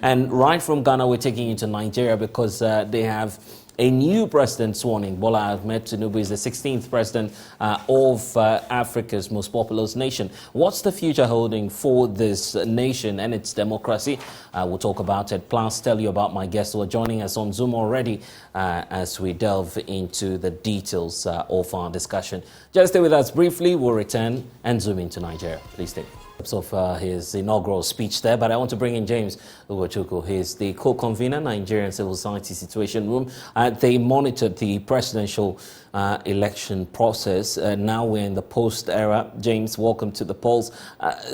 And right from Ghana, we're taking you to Nigeria because they have a new president sworn in. Bola Tinubu is the 16th president of Africa's most populous nation. What's the future holding for this nation and its democracy? We'll talk about it, plus tell you about my guests who are joining us on Zoom already as we delve into the details of our discussion. Just stay with us briefly. We'll return and zoom into Nigeria. Please stay. Of his inaugural speech there, but I want to bring in James Ugochukwu. He's the co-convener, Nigerian Civil Society Situation Room. They monitored the presidential election process. Now we're in the post-era. James, welcome to the polls.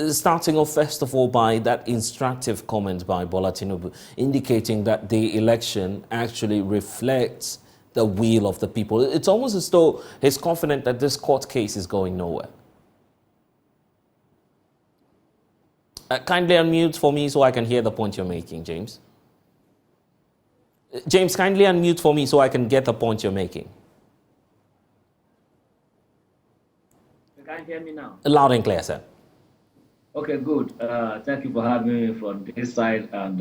Starting off, first of all, by that instructive comment by Bola Tinubu, indicating that the election actually reflects the will of the people. It's almost as though he's confident that this court case is going nowhere. Kindly unmute for me so I can hear the point you're making, James. James, kindly unmute for me so I can get the point you're making. You can hear me now? Loud and clear, sir. Okay, good. Thank you for having me from this side. And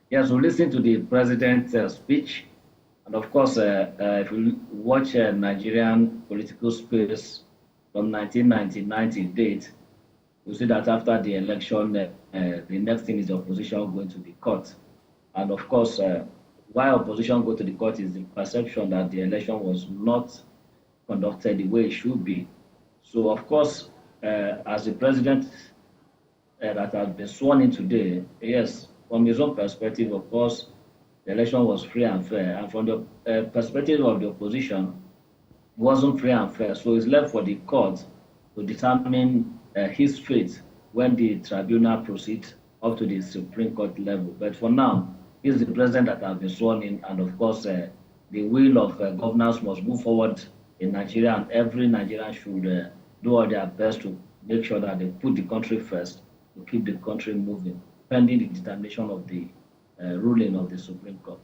yes, we listened to the president's speech. And of course, if you watch Nigerian political space from 1999 to date, you see that after the election, the next thing is the opposition going to the court. And of course, why opposition go to the court is the perception that the election was not conducted the way it should be. So of course, as the president that has been sworn in today, yes, from his own perspective, of course, the election was free and fair. And from the perspective of the opposition, it wasn't free and fair. So it's left for the court to determine his fate when the tribunal proceeds up to the Supreme Court level. But for now, he's the president that has been sworn in, and of course, the will of governors must move forward in Nigeria, and every Nigerian should do all their best to make sure that they put the country first, to keep the country moving, pending the determination of the ruling of the Supreme Court.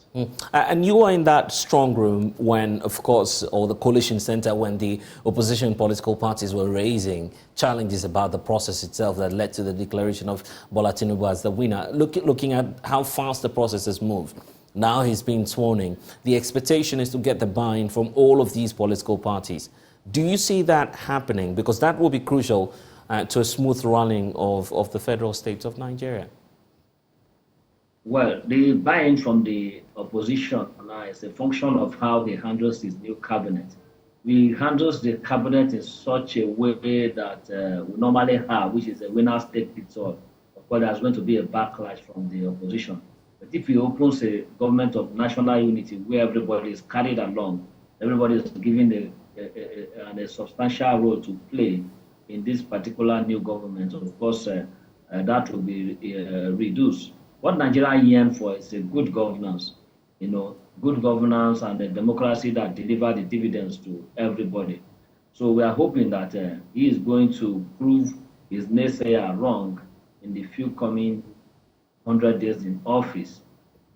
And you were in that strong room when, of course, or the coalition center, when the opposition political parties were raising challenges about the process itself that led to the declaration of Bola Tinubu as the winner. Looking at how fast the process has moved, now he's been sworn in. The expectation is to get the buy-in from all of these political parties. Do you see that happening? Because that will be crucial to a smooth running of the federal state of Nigeria. Well, the buy-in from the opposition now is a function of how he handles his new cabinet. He handles the cabinet in such a way that we normally have, which is a winner take it all. Of course, there's going to be a backlash from the opposition. But if he opens a government of national unity where everybody is carried along, everybody is given a substantial role to play in this particular new government, of course, that will be reduced. What Nigeria yearns for is a good governance, good governance and a democracy that deliver the dividends to everybody. So we are hoping that he is going to prove his naysayer wrong in the few coming 100 days in office,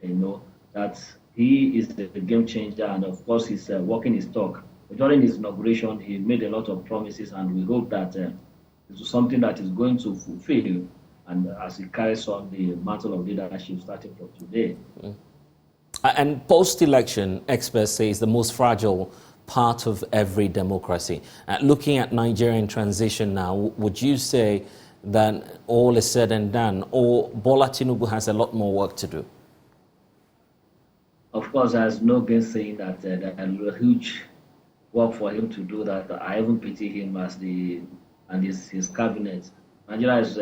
that he is the game changer, and of course he's walking his talk. During his inauguration, he made a lot of promises, and we hope that this is something that is going to fulfill, and as he carries on the mantle of leadership starting from today. And post-election, experts say, is the most fragile part of every democracy. Looking at Nigerian transition now, would you say that all is said and done, or Bola Tinubu has a lot more work to do? Of course, there's no gainsaying that there's a huge work for him to do that. I even pity him and his cabinet. Nigeria is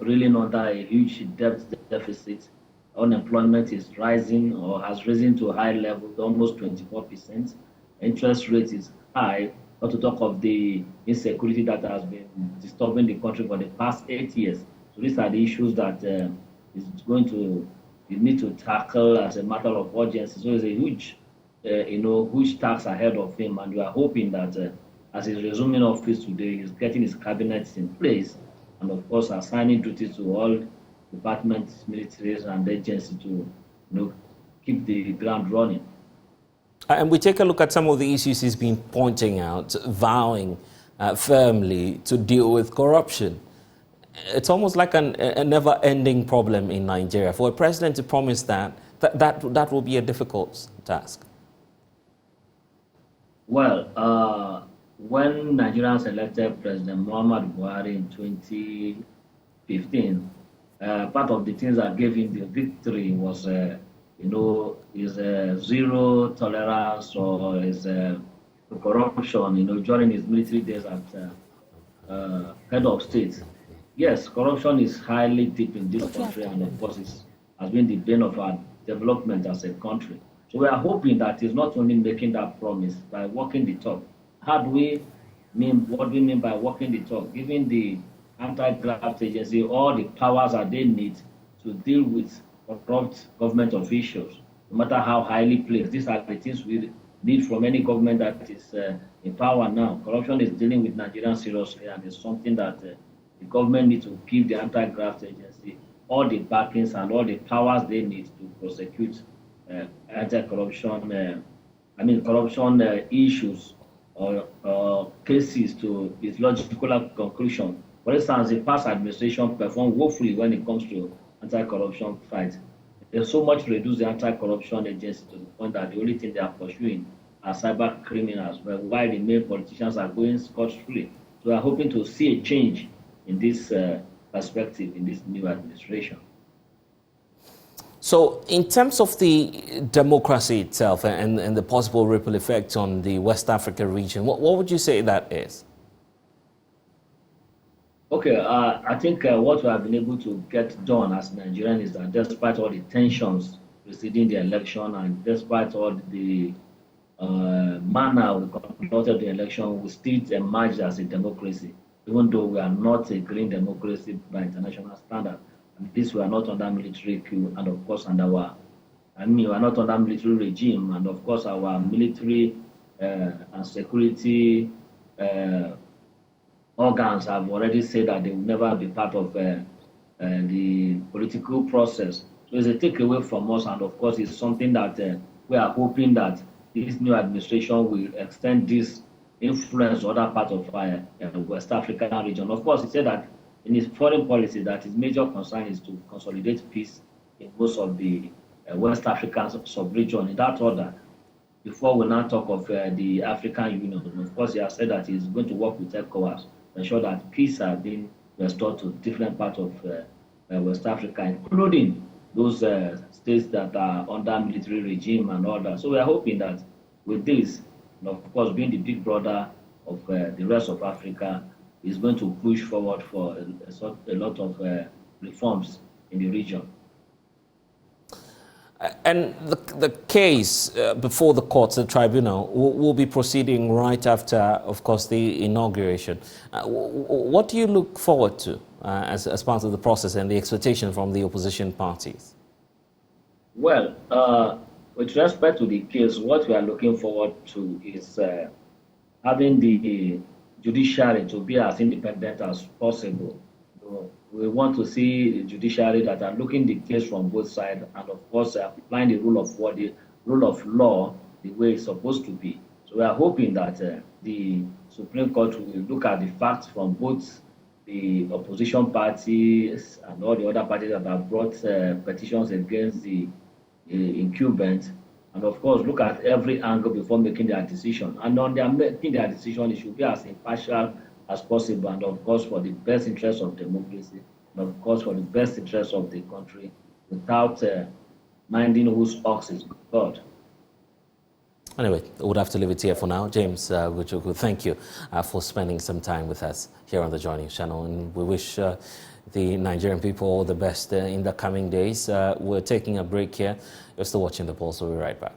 really under a huge debt deficit. Unemployment is rising or has risen to a high level, almost 24%. Interest rate is high, not to talk of the insecurity that has been disturbing the country for the past 8 years. So these are the issues that you need to tackle as a matter of urgency. So it's a huge, huge task ahead of him, and we are hoping that as he's resuming office today, he's getting his cabinet in place, and of course assigning duties to all departments, militaries, and agencies to keep the ground running. And we take a look at some of the issues he's been pointing out, vowing firmly to deal with corruption. it's almost like a never-ending problem in Nigeria. For a president to promise that will be a difficult task. Well, when Nigerians elected President Muhammad Buhari in 2015, part of the things that gave him the victory was, his zero tolerance or his corruption, during his military days at head of state. Yes, corruption is highly deep in this country, and of course, it has been the bane of our development as a country. So we are hoping that he's not only making that promise by walking the talk. What do we mean by walking the talk? Giving the anti-graft agency all the powers that they need to deal with corrupt government officials, no matter how highly placed. These are the things we need from any government that is in power now. Corruption is dealing with Nigerians seriously, and it's something that the government needs to give the anti-graft agency all the backings and all the powers they need to prosecute anti-corruption, corruption issues or cases to its logical conclusion. For instance, the past administration performed woefully when it comes to anti-corruption fight. There's so much to reduce the anti-corruption agency to the point that the only thing they are pursuing are cyber criminals, while the main politicians are going scot-free. So we are hoping to see a change in this perspective in this new administration. So in terms of the democracy itself and the possible ripple effect on the West Africa region, what would you say that is? Okay, I think what we have been able to get done as Nigerians is that despite all the tensions preceding the election and despite all the manner we conducted the election, we still emerged as a democracy, even though we are not a green democracy by international standard. And this we are not under military coup, and of course we are not under military regime, and of course our military and security organs have already said that they will never be part of the political process. So it's a takeaway from us, and of course it's something that we are hoping that this new administration will extend this influence to other parts of West African region. Of course, he said that in his foreign policy that his major concern is to consolidate peace in most of the West African sub-region in that order. Before we now talk of the African Union, of course, he has said that he's going to work with ECOWAS to ensure that peace has been restored to different parts of West Africa, including those states that are under military regime and all that. So we are hoping that with this, and of course, being the big brother of the rest of Africa, is going to push forward for a lot of reforms in the region. And the case before the courts, the tribunal, will be proceeding right after, of course, the inauguration. What do you look forward to as part of the process and the expectation from the opposition parties? Well, with respect to the case, what we are looking forward to is having the judiciary to be as independent as possible. So we want to see the judiciary that are looking the case from both sides, and of course applying the rule of law the way it's supposed to be. So we are hoping that the Supreme Court will look at the facts from both the opposition parties and all the other parties that have brought petitions against the incumbent, and of course look at every angle before making their decision. And on their making their decision, it should be as impartial as possible, and of course for the best interest of democracy, and of course for the best interest of the country, without minding whose ox is God. Anyway, I would have to leave it here for now. James Wuchuku, thank you for spending some time with us here on the Joy News channel, and we wish the Nigerian people all the best in the coming days. We're taking a break here. You're still watching The Pulse, so we'll be right back.